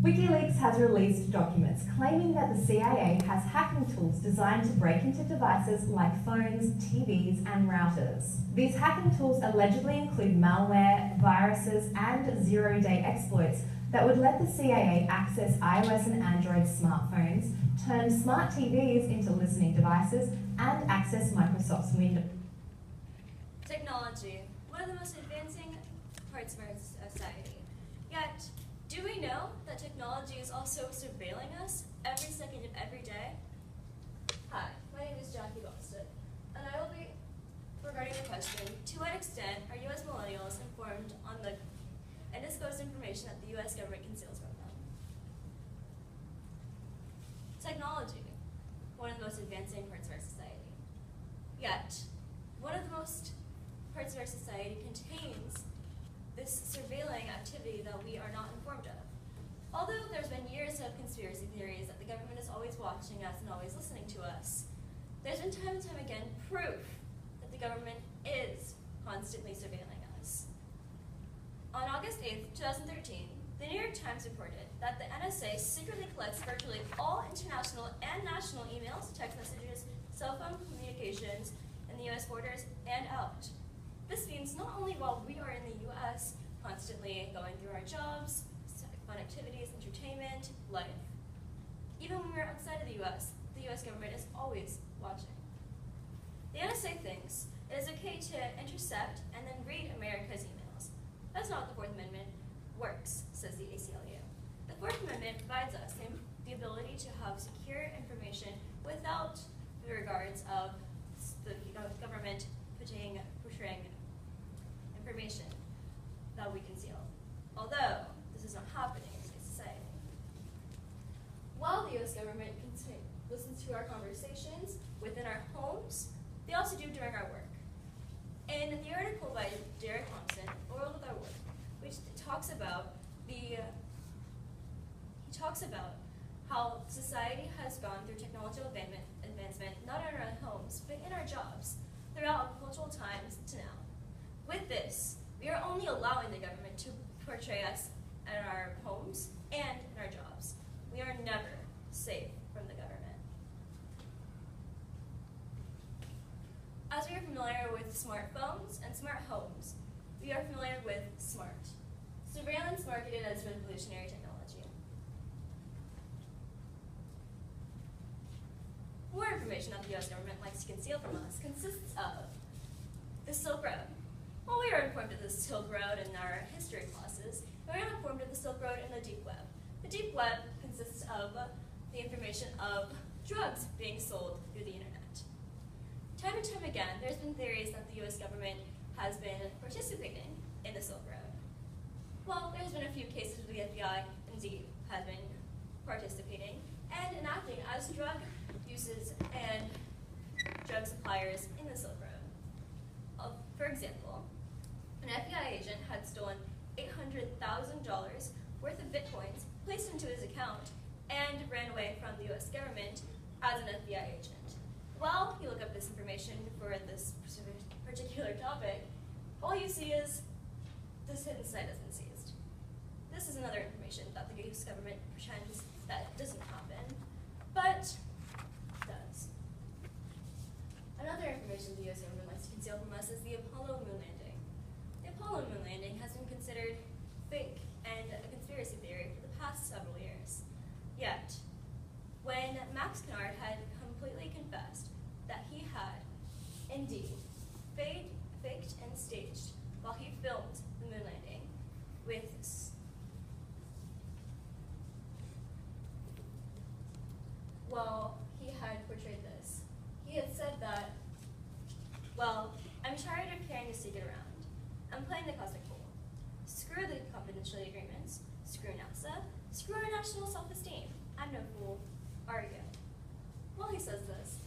WikiLeaks has released documents claiming that the CIA has hacking tools designed to break into devices like phones, TVs, and routers. These hacking tools allegedly include malware, viruses, and zero-day exploits that would let the CIA access iOS and Android smartphones, turn smart TVs into listening devices, and access Microsoft's Windows. Technology, one of the most advancing parts of our society. Yet, do we know that technology is also surveilling us every second of every day? Hi, my name is Jackie Boston, and I will be regarding the question, to what extent are U.S. millennials informed on the undisclosed information that the U.S. government conceals from them? Technology, one of the most advancing parts of our society. Yet, one of the most parts of our society contains this surveilling activity that we are not informed of. Although there's been years of conspiracy theories that the government is always watching us and always listening to us, there's been time and time again proof that the government is constantly surveilling us. On August 8th, 2013, the New York Times reported that the NSA secretly collects virtually all international and national emails, text messages, cell phone communications in the US borders and out. This means not only while we are in the US, constantly going through our jobs, fun activities, entertainment, life. Even when we're outside of the US government is always watching. The NSA thinks it is okay to intercept and then read America's emails. That's not how the Fourth Amendment works, says the ACLU. The Fourth Amendment provides us the ability to have secure information without the regards of the government portraying information that we conceal. Although this is not happening in today's society. While the US government listens to our conversations within our homes, they also do during our work. In the article by Derek Thompson, A World of Our Work, which talks about how society has gone through technological advancement, not in our own homes, but in our jobs, throughout cultural times to now. With this, we are only allowing the government to portray us in our homes and in our jobs. We are never safe from the government. As we are familiar with smartphones and smart homes, we are familiar with SMART, surveillance marketed as revolutionary technology. More information that the US government likes to conceal from us consists of the Silk Road. Well, we are informed of the Silk Road in our history classes, but we are not informed of the Silk Road in the Deep Web. The Deep Web consists of the information of drugs being sold through the internet. Time and time again, there's been theories that the US government has been participating in the Silk Road. Well, there's been a few cases where the FBI indeed has been participating and enacting as drug uses and drug suppliers in the Silk Road. For example, an FBI agent had stolen $800,000 worth of bitcoins, placed into his account, and ran away from the US government as an FBI agent. Well, you look up this information for this particular topic, all you see is this hidden site has been seized. This is another information that the US government pretends that doesn't happen, but does. Another information the US government likes to conceal from us is the Apollo moon landing. The Apollo moon landing has been considered fake and a conspiracy theory for the past several years. Yet, when Max Kennard had completely confessed that he had indeed faked and staged while he filmed the moon landing with he had portrayed this. He had said that, well, I'm tired of carrying a secret around. I'm playing the cosmic fool. Screw the confidentiality agreements, screw NASA, screw our national self-esteem. I'm no fool, are you? While he says this,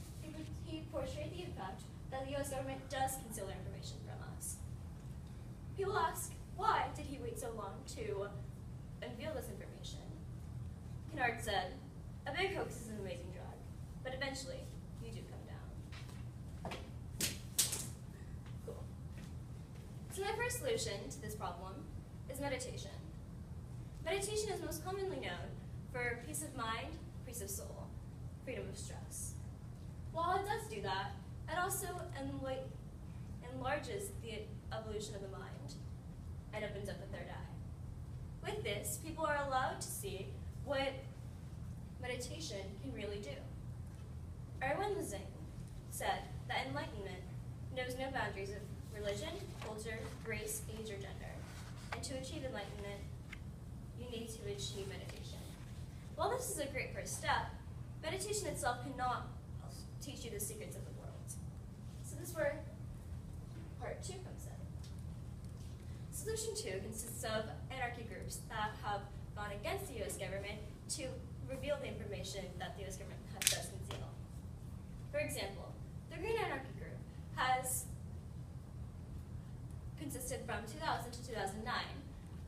he portrayed the effect that the US government does conceal their information from us. People ask, why did he wait so long to unveil this information? Kennard said, a big hoax is an amazing drug, but eventually, you do come down. Cool. So my first solution to this problem is meditation. Meditation is most commonly known for peace of mind, peace of soul, freedom of stress. While it does do that, it also enlarges the evolution of the mind and opens up the third eye. With this, people are allowed to see what meditation can really do. Erwin Lezing said that enlightenment knows no boundaries of religion, culture, race, age, or gender. And to achieve enlightenment, you need to achieve meditation. While this is a great first step, meditation itself cannot teach you the secrets of the world. So this is where part 2 comes in. Solution 2 consists of anarchy groups that have gone against the US government to reveal the information that the US government does conceal. For example, the Green Anarchy Group has consisted from 2000 to 2009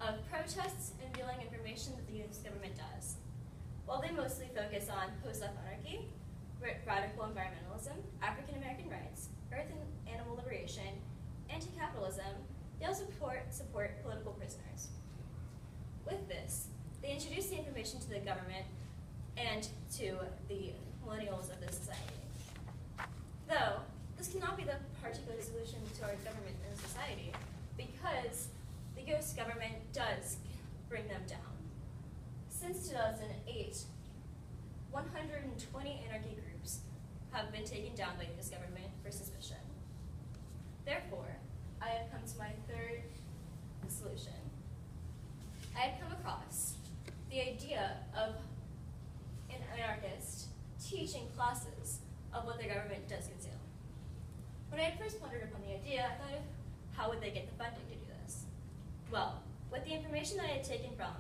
of protests revealing information that the US government does. While they mostly focus on post-life anarchy, radical environmentalism, African American rights, earth and animal liberation, anti-capitalism, they also support political prisoners. With this, they introduce the information to the government and to the millennials of the society. Though, this cannot be the particular solution to our government and society because the US government does bring them down. Since 2008, 120 anarchy groups have been taken down by the US government for suspicion. Therefore, I have come to my third solution. I have come across the idea of an anarchist teaching classes of what the government does conceal. When I had first pondered upon the idea, I thought of how would they get the funding to do this? Well, with the information that I had taken from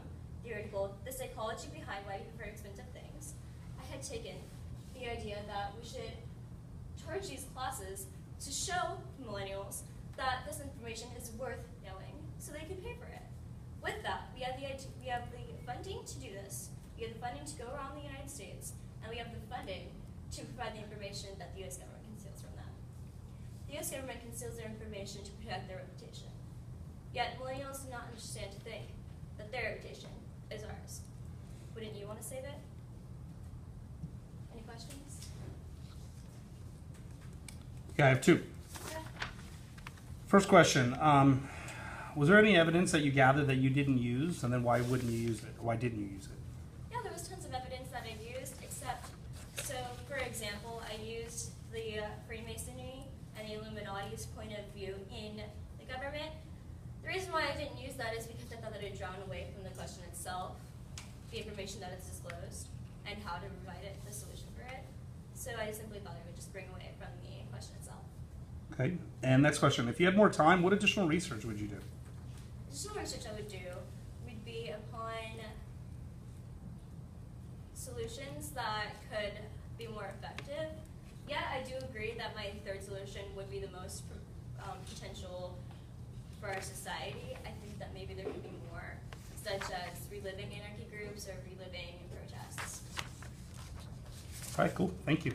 the article, The Psychology Behind Why You Prefer Expensive Things, I had taken the idea that we should charge these classes to show millennials that this information is worth knowing so they can pay for it. With that, we have the funding to do this, we have the funding to go around the United States, and we have the funding to provide the information that the US government conceals from them. The US government conceals their information to protect their reputation. Yet millennials do not understand to think that their reputation is ours. Wouldn't you want to save it? Any questions? Yeah, I have 2. Yeah. First question, was there any evidence that you gathered that you didn't use, and then why wouldn't you use it? Why didn't you use it? Yeah, there was tons of evidence that I used, except, so for example, I used the Freemasonry and the Illuminati's point of view in the government. The reason why I didn't use that is because I thought that it had drawn away from the question itself, the information that is disclosed, and how to provide it, the solution for it. So I simply thought it would just bring away from the question itself. Okay, and next question, if you had more time, what additional research would you do? Additional research I would do would be upon solutions that could be more effective. Yeah, I do agree that my third solution would be the most potential for our society. I think that maybe there could be more, such as reliving anarchy groups or reliving protests. All right, cool, thank you.